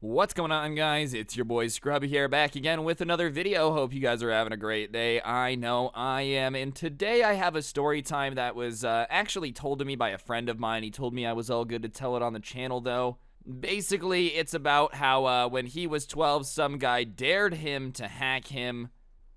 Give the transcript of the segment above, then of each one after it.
What's going on, guys? It's your boy Scrubby here, back again with another video. Hope you guys are having a great day. I know I am, and today I have a story time that was actually told to me by a friend of mine. He told me I was all good to tell it on the channel, though. Basically, it's about how when he was 12, some guy dared him to hack him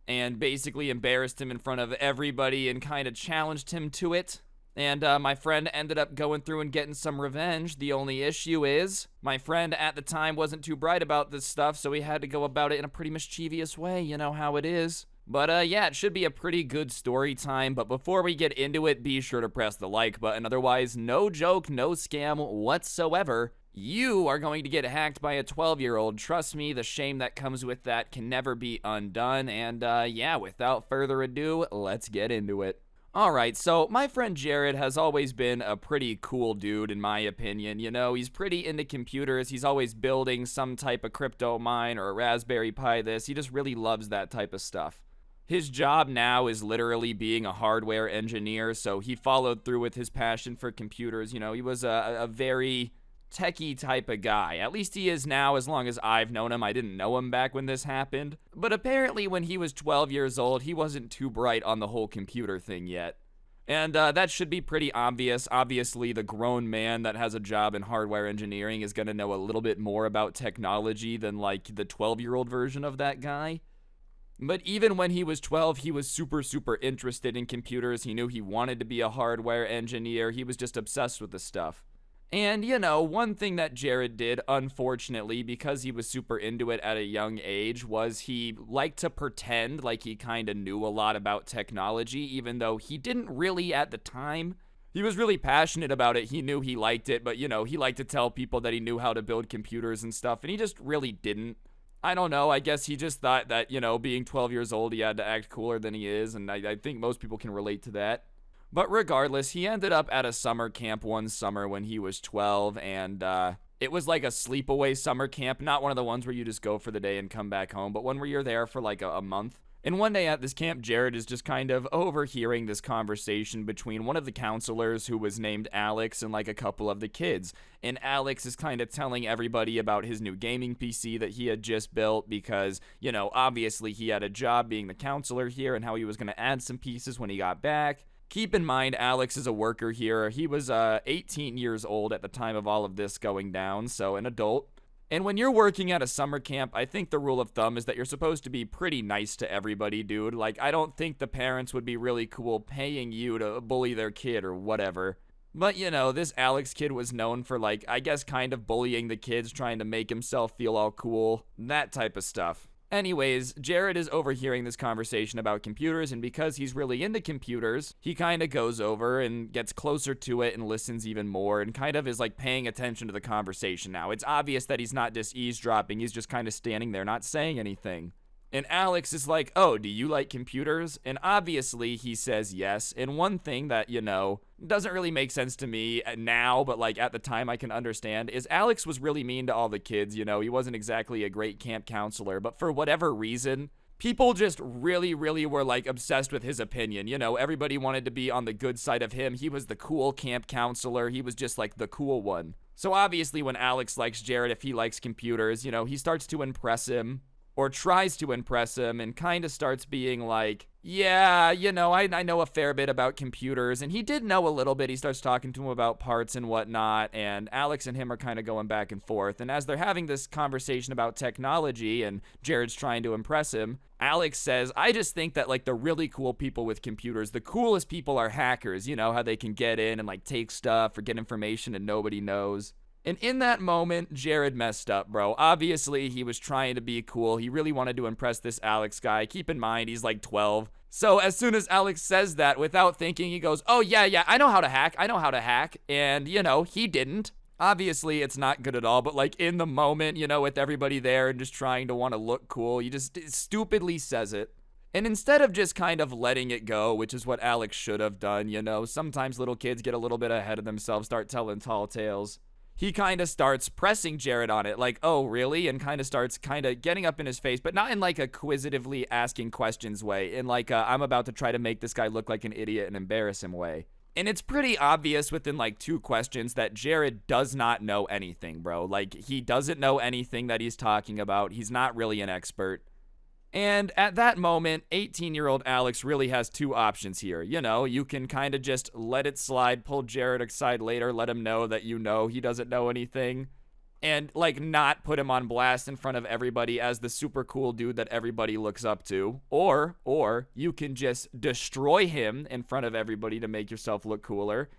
and basically embarrassed him in front of everybody and kind of challenged him to it. And my friend ended up going through and getting some revenge. The only issue is, my friend at the time wasn't too bright about this stuff, so he had to go about it in a pretty mischievous way, you know how it is. But yeah, it should be a pretty good story time, but before we get into it, be sure to press the like button. Otherwise, no joke, no scam whatsoever. You are going to get hacked by a 12-year-old. Trust me, the shame that comes with that can never be undone. And yeah, without further ado, let's get into it. Alright, so my friend Jared has always been a pretty cool dude in my opinion. You know, he's pretty into computers. He's always building some type of crypto mine or a Raspberry Pi this. He just really loves that type of stuff. His job now is literally being a hardware engineer, so he followed through with his passion for computers. You know, he was a very techie type of guy. At least he is now, as long as I've known him. I didn't know him back when this happened. But apparently when he was 12 years old, he wasn't too bright on the whole computer thing yet. And that should be pretty obvious. Obviously, the grown man that has a job in hardware engineering is going to know a little bit more about technology than, like, the 12-year-old version of that guy. But even when he was 12, he was super interested in computers. He knew he wanted to be a hardware engineer. He was just obsessed with the stuff. And, you know, one thing that Jared did, unfortunately, because he was super into it at a young age, was he liked to pretend like he kind of knew a lot about technology, even though he didn't really at the time. He was really passionate about it. He knew he liked it, but, you know, he liked to tell people that he knew how to build computers and stuff, and he just really didn't. I don't know, I guess he just thought that, you know, being 12 years old, he had to act cooler than he is, and I think most people can relate to that. But regardless, he ended up at a summer camp one summer when he was 12, and it was like a sleepaway summer camp, not one of the ones where you just go for the day and come back home, but one where you're there for like a month. And one day at this camp, Jared is just kind of overhearing this conversation between one of the counselors, who was named Alex, and like a couple of the kids. And Alex is kind of telling everybody about his new gaming PC that he had just built because, you know, obviously he had a job being the counselor here and how he was going to add some pieces when he got back. Keep in mind, Alex is a worker here. He was 18 years old at the time of all of this going down, so an adult. And when you're working at a summer camp, I think the rule of thumb is that you're supposed to be pretty nice to everybody, dude. Like, I don't think the parents would be really cool paying you to bully their kid or whatever. But, you know, this Alex kid was known for, like, I guess kind of bullying the kids, trying to make himself feel all cool, that type of stuff. Anyways, Jared is overhearing this conversation about computers, and because he's really into computers, he kind of goes over and gets closer to it and listens even more and kind of is like paying attention to the conversation now. It's obvious that he's not just eavesdropping, he's just kind of standing there not saying anything. And Alex is like, "Oh, do you like computers?" And obviously he says yes. And one thing that, you know, doesn't really make sense to me now, but like at the time I can understand, is Alex was really mean to all the kids. You know, he wasn't exactly a great camp counselor, but for whatever reason, people just really were like obsessed with his opinion. You know, everybody wanted to be on the good side of him. He was the cool camp counselor. He was just like the cool one. So obviously when Alex likes Jared, if he likes computers, you know, he starts to impress him. Or tries to impress him and kind of starts being like, yeah, you know, I know a fair bit about computers. And he did know a little bit. He starts talking to him about parts and whatnot. And Alex and him are kind of going back and forth. And as they're having this conversation about technology and Jared's trying to impress him, Alex says, "I just think that like the really cool people with computers, the coolest people are hackers. You know, how they can get in and like take stuff or get information and nobody knows." And in that moment, Jared messed up, bro. Obviously, he was trying to be cool. He really wanted to impress this Alex guy. Keep in mind, he's like 12. So as soon as Alex says that, without thinking, he goes, "Oh, yeah, I know how to hack. I know how to hack." And, you know, he didn't. Obviously, it's not good at all, but like in the moment, you know, with everybody there and just trying to want to look cool, he just stupidly says it. And instead of just kind of letting it go, which is what Alex should have done, you know, sometimes little kids get a little bit ahead of themselves, start telling tall tales. He kind of starts pressing Jared on it, like, "Oh, really?" And kind of starts kind of getting up in his face, but not in like a quizzitively asking questions way, in like a, "I'm about to try to make this guy look like an idiot and embarrass him" way. And it's pretty obvious within like 2 questions that Jared does not know anything, bro. Like, he doesn't know anything that he's talking about. He's not really an expert. And at that moment, 18-year-old Alex really has 2 options here. You know, you can kind of just let it slide, pull Jared aside later, let him know that you know he doesn't know anything, and like not put him on blast in front of everybody as the super cool dude that everybody looks up to. Or you can just destroy him in front of everybody to make yourself look cooler.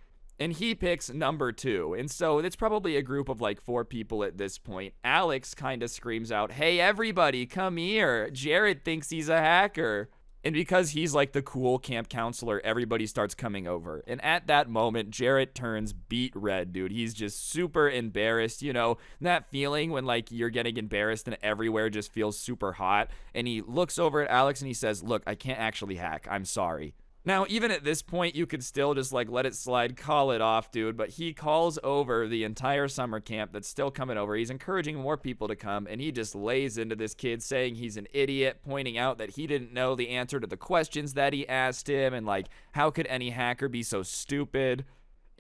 And he picks number 2. And so it's probably a group of like 4 people at this point. Alex kind of screams out, "Hey, everybody, come here. Jared thinks he's a hacker." And because he's like the cool camp counselor, everybody starts coming over. And at that moment, Jared turns beet red, dude. He's just super embarrassed. You know, that feeling when like you're getting embarrassed and everywhere just feels super hot. And he looks over at Alex and he says, "Look, I can't actually hack. I'm sorry." Now, even at this point, you could still just like let it slide, call it off, dude. But he calls over the entire summer camp that's still coming over. He's encouraging more people to come, and he just lays into this kid, saying he's an idiot, pointing out that he didn't know the answer to the questions that he asked him, and like, how could any hacker be so stupid?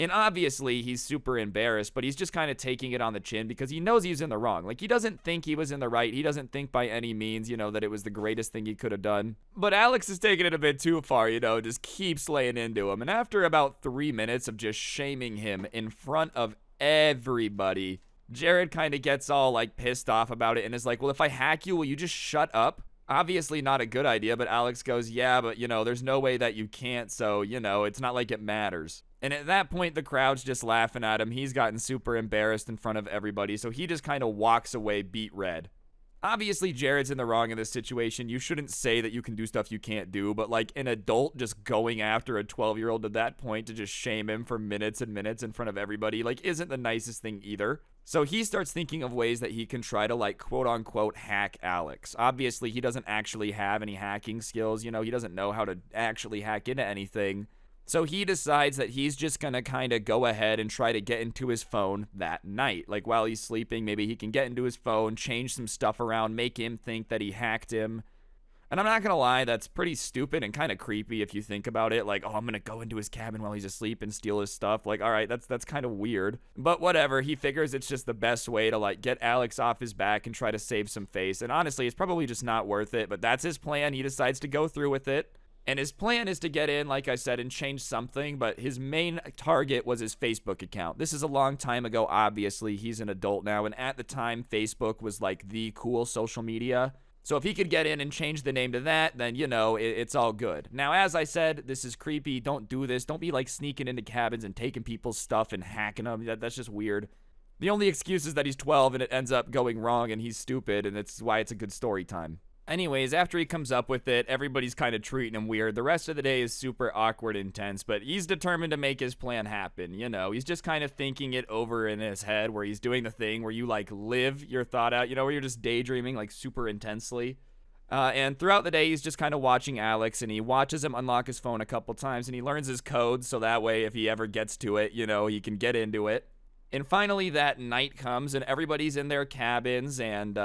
And obviously, he's super embarrassed, but he's just kind of taking it on the chin because he knows he's in the wrong. Like, he doesn't think he was in the right. He doesn't think by any means, you know, that it was the greatest thing he could have done. But Alex is taking it a bit too far, you know, just keeps laying into him. And after about 3 minutes of just shaming him in front of everybody, Jared kind of gets all, like, pissed off about it and is like, "Well, if I hack you, will you just shut up?" Obviously not a good idea, but Alex goes, "Yeah, but, you know, there's no way that you can't, so, you know, it's not like it matters." And at that point, the crowd's just laughing at him. He's gotten super embarrassed in front of everybody, so he just kind of walks away beet red. Obviously, Jared's in the wrong in this situation. You shouldn't say that you can do stuff you can't do, but like an adult just going after a 12-year-old at that point to just shame him for minutes and minutes in front of everybody, like, isn't the nicest thing either. So he starts thinking of ways that he can try to, like, quote-unquote hack Alex. Obviously, he doesn't actually have any hacking skills. You know, he doesn't know how to actually hack into anything. So he decides that he's just going to kind of go ahead and try to get into his phone that night. Like, while he's sleeping, maybe he can get into his phone, change some stuff around, make him think that he hacked him. And I'm not going to lie, that's pretty stupid and kind of creepy if you think about it. Like, oh, I'm going to go into his cabin while he's asleep and steal his stuff. Like, all right, that's kind of weird. But whatever, he figures it's just the best way to, like, get Alex off his back and try to save some face. And honestly, it's probably just not worth it, but that's his plan. He decides to go through with it. And his plan is to get in, like I said, and change something, but his main target was his Facebook account. This is a long time ago, obviously. He's an adult now, and at the time, Facebook was like the cool social media. So if he could get in and change the name to that, then, you know, it's all good. Now, as I said, this is creepy. Don't do this. Don't be, like, sneaking into cabins and taking people's stuff and hacking them. That's just weird. The only excuse is that he's 12 and it ends up going wrong and he's stupid, and that's why it's a good story time. Anyways, after he comes up with it, everybody's kind of treating him weird. The rest of the day is super awkward and tense, but he's determined to make his plan happen. You know, he's just kind of thinking it over in his head, where he's doing the thing where you, like, live your thought out, you know, where you're just daydreaming, like, super intensely. And throughout the day, he's just kind of watching Alex, and he watches him unlock his phone a couple times, and he learns his code, so that way, if he ever gets to it, you know, he can get into it. And finally, that night comes, and everybody's in their cabins, and,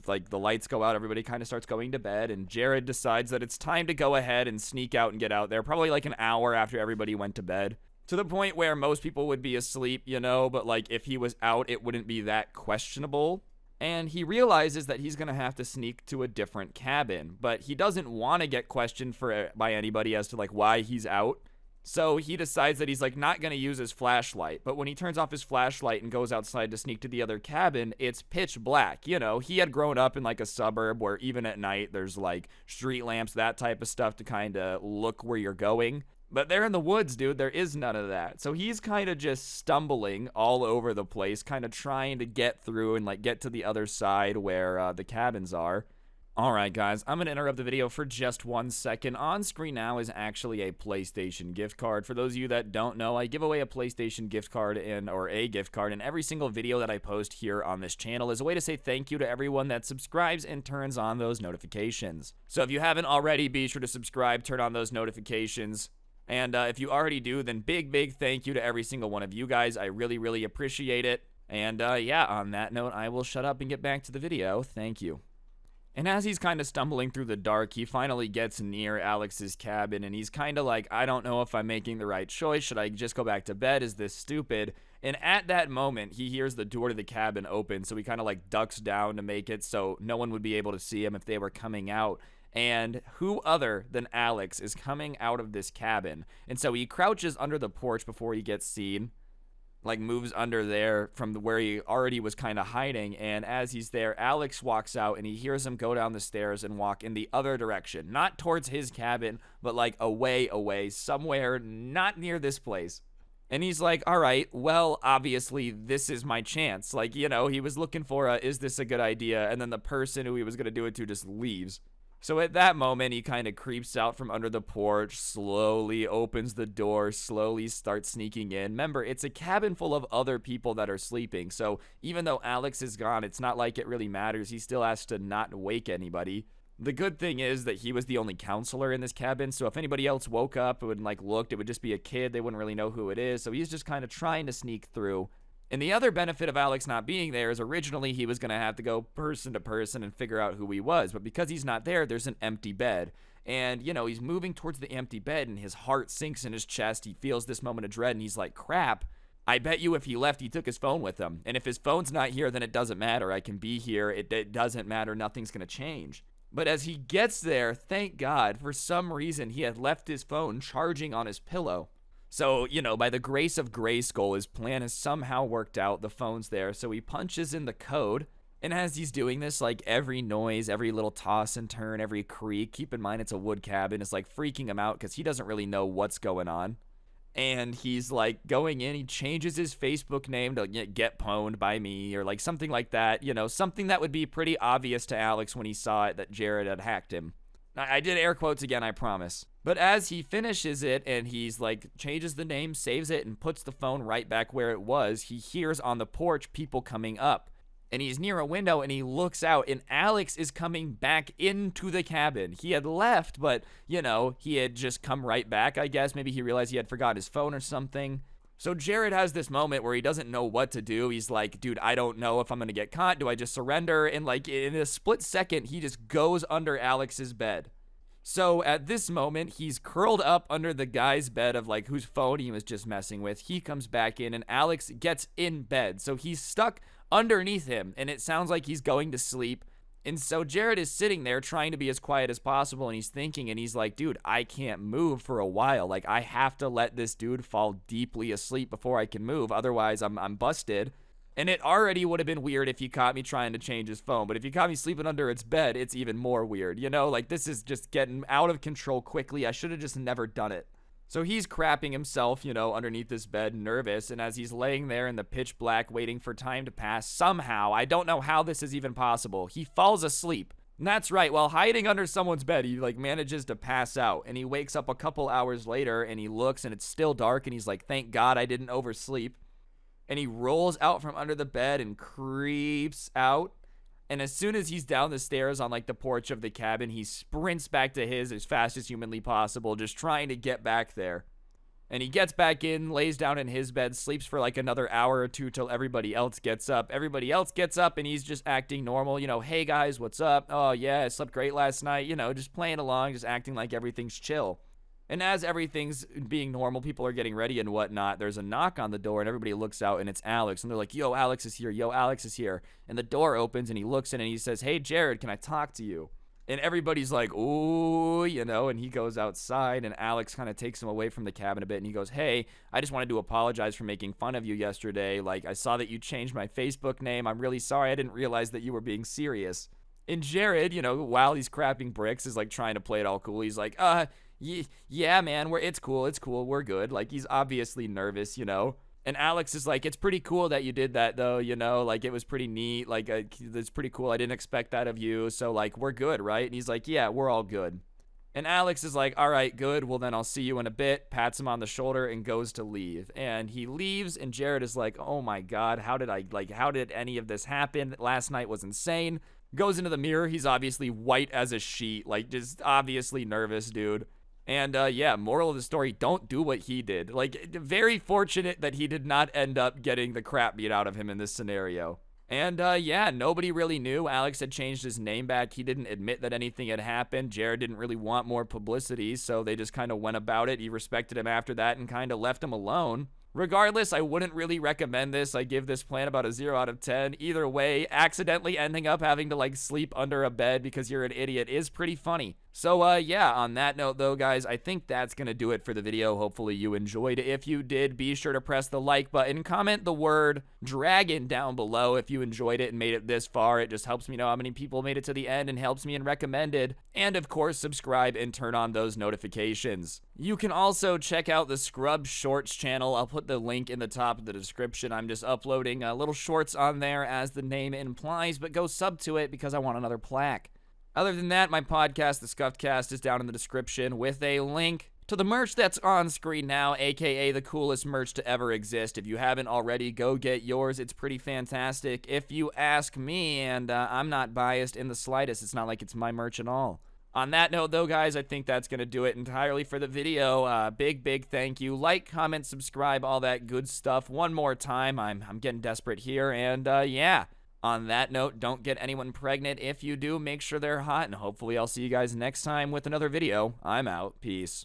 like, the lights go out, everybody kind of starts going to bed, and Jared decides that it's time to go ahead and sneak out and get out there, probably, like, an hour after everybody went to bed. To the point where most people would be asleep, you know, but, like, if he was out, it wouldn't be that questionable. And he realizes that he's going to have to sneak to a different cabin, but he doesn't want to get questioned by anybody as to, like, why he's out. So he decides that he's, like, not going to use his flashlight. But when he turns off his flashlight and goes outside to sneak to the other cabin, it's pitch black. You know, he had grown up in, like, a suburb where even at night there's, like, street lamps, that type of stuff to kind of look where you're going. But they're in the woods, dude. There is none of that. So he's kind of just stumbling all over the place, kind of trying to get through and, like, get to the other side where the cabins are. Alright guys, I'm going to interrupt the video for just 1 second. On screen now is actually a PlayStation gift card. For those of you that don't know, I give away a PlayStation gift card or a gift card in every single video that I post here on this channel as a way to say thank you to everyone that subscribes and turns on those notifications. So if you haven't already, be sure to subscribe, turn on those notifications. And if you already do, then big thank you to every single one of you guys. I really appreciate it. And yeah, on that note, I will shut up and get back to the video. Thank you. And as he's kind of stumbling through the dark, he finally gets near Alex's cabin, and he's kind of like, I don't know if I'm making the right choice. Should I just go back to bed? Is this stupid? And at that moment, he hears the door to the cabin open, so he kind of like ducks down to make it so no one would be able to see him if they were coming out. And who other than Alex is coming out of this cabin? And so he crouches under the porch before he gets seen, like moves under there from where he already was kind of hiding. And as he's there, Alex walks out and he hears him go down the stairs and walk in the other direction, not towards his cabin, but like away, somewhere not near this place. And he's like, all right, well, obviously this is my chance. Like, you know, he was looking for is this a good idea? And then the person who he was going to do it to just leaves. So at that moment, he kind of creeps out from under the porch, slowly opens the door, slowly starts sneaking in. Remember, it's a cabin full of other people that are sleeping. So even though Alex is gone, it's not like it really matters. He still has to not wake anybody. The good thing is that he was the only counselor in this cabin. So if anybody else woke up and like looked, it would just be a kid. They wouldn't really know who it is. So he's just kind of trying to sneak through. And the other benefit of Alex not being there is originally he was going to have to go person to person and figure out who he was. But because he's not there, there's an empty bed. And, you know, he's moving towards the empty bed and his heart sinks in his chest. He feels this moment of dread and he's like, crap. I bet you if he left, he took his phone with him. And if his phone's not here, then it doesn't matter. I can be here. It doesn't matter. Nothing's going to change. But as he gets there, thank God, for some reason, he had left his phone charging on his pillow. So, you know, by the grace of Grayskull, his plan has somehow worked out. The phone's there. So he punches in the code. And as he's doing this, like every noise, every little toss and turn, every creak, keep in mind it's a wood cabin, is like freaking him out because he doesn't really know what's going on. And he's like going in, he changes his Facebook name to get pwned by me or like something like that. You know, something that would be pretty obvious to Alex when he saw it that Jared had hacked him. I did air quotes again, I promise. But as he finishes it and he's like changes the name, saves it, and puts the phone right back where it was, he hears on the porch people coming up. And he's near a window and he looks out and Alex is coming back into the cabin. He had left, but, you know, he had just come right back, I guess. Maybe he realized he had forgot his phone or something. So Jared has this moment where he doesn't know what to do. He's like, dude, I don't know if I'm going to get caught. Do I just surrender? And like in a split second, he just goes under Alex's bed. So at this moment, he's curled up under the guy's bed of like whose phone he was just messing with. He comes back in and Alex gets in bed. So he's stuck underneath him and it sounds like he's going to sleep. And so Jared is sitting there trying to be as quiet as possible and he's thinking and he's like, dude, I can't move for a while. Like I have to let this dude fall deeply asleep before I can move. Otherwise I'm busted. And it already would have been weird if you caught me trying to change his phone. But if you caught me sleeping under its bed, it's even more weird. You know, like this is just getting out of control quickly. I should have just never done it. So he's crapping himself, you know, underneath this bed, nervous. And as he's laying there in the pitch black, waiting for time to pass, somehow, I don't know how this is even possible, he falls asleep. And that's right, while hiding under someone's bed, he like manages to pass out. And he wakes up a couple hours later and he looks and it's still dark. And he's like, thank God I didn't oversleep. And he rolls out from under the bed and creeps out. And as soon as he's down the stairs on like the porch of the cabin, he sprints back to his as fast as humanly possible, just trying to get back there. And he gets back in, lays down in his bed, sleeps for like another hour or two till everybody else gets up. Everybody else gets up and he's just acting normal. You know, hey guys, what's up? Oh yeah, I slept great last night. You know, just playing along, just acting like everything's chill. And as everything's being normal, people are getting ready and whatnot, there's a knock on the door and everybody looks out and it's Alex. And they're like, yo, Alex is here. Yo, Alex is here. And the door opens and he looks in and he says, hey, Jared, can I talk to you? And everybody's like, ooh, you know, and he goes outside and Alex kind of takes him away from the cabin a bit. And he goes, hey, I just wanted to apologize for making fun of you yesterday. Like, I saw that you changed my Facebook name. I'm really sorry. I didn't realize that you were being serious. And Jared, you know, while he's crapping bricks, is like trying to play it all cool. He's like, yeah, man, it's cool, we're good. Like, he's obviously nervous, you know. And Alex is like, it's pretty cool that you did that, though, you know. Like, it was pretty neat. Like, it's pretty cool. I didn't expect that of you. So, like, we're good, right? And he's like, yeah, we're all good. And Alex is like, all right, good. Well, then I'll see you in a bit. Pats him on the shoulder and goes to leave. And he leaves, and Jared is like, oh, my God, how did any of this happen? Last night was insane. Goes into the mirror. He's obviously white as a sheet. Like, just obviously nervous, dude. And, yeah, moral of the story, don't do what he did. Like, very fortunate that he did not end up getting the crap beat out of him in this scenario. And yeah, nobody really knew. Alex had changed his name back. He didn't admit that anything had happened. Jared didn't really want more publicity, so they just kind of went about it. He respected him after that and kind of left him alone. Regardless, I wouldn't really recommend this. I give this plan about a 0 out of 10. Either way, accidentally ending up having to like sleep under a bed because you're an idiot is pretty funny. So yeah, on that note though, guys, I think that's gonna do it for the video. Hopefully you enjoyed. If you did, be sure to press the like button. Comment the word dragon down below if you enjoyed it and made it this far. It just helps me know how many people made it to the end and helps me in recommended. And of course, subscribe and turn on those notifications. You can also check out the Scrub Shorts channel. I'll put the link in the top of the description. I'm just uploading little shorts on there as the name implies, but go sub to it because I want another plaque. Other than that, my podcast, The Scuffed Cast, is down in the description with a link to the merch that's on screen now, aka the coolest merch to ever exist. If you haven't already, go get yours. It's pretty fantastic. If you ask me, and I'm not biased in the slightest, it's not like it's my merch at all. On that note, though, guys, I think that's going to do it entirely for the video. Big thank you. Like, comment, subscribe, all that good stuff. One more time. I'm getting desperate here, and yeah. On that note, don't get anyone pregnant. If you do, make sure they're hot, and hopefully I'll see you guys next time with another video. I'm out. Peace.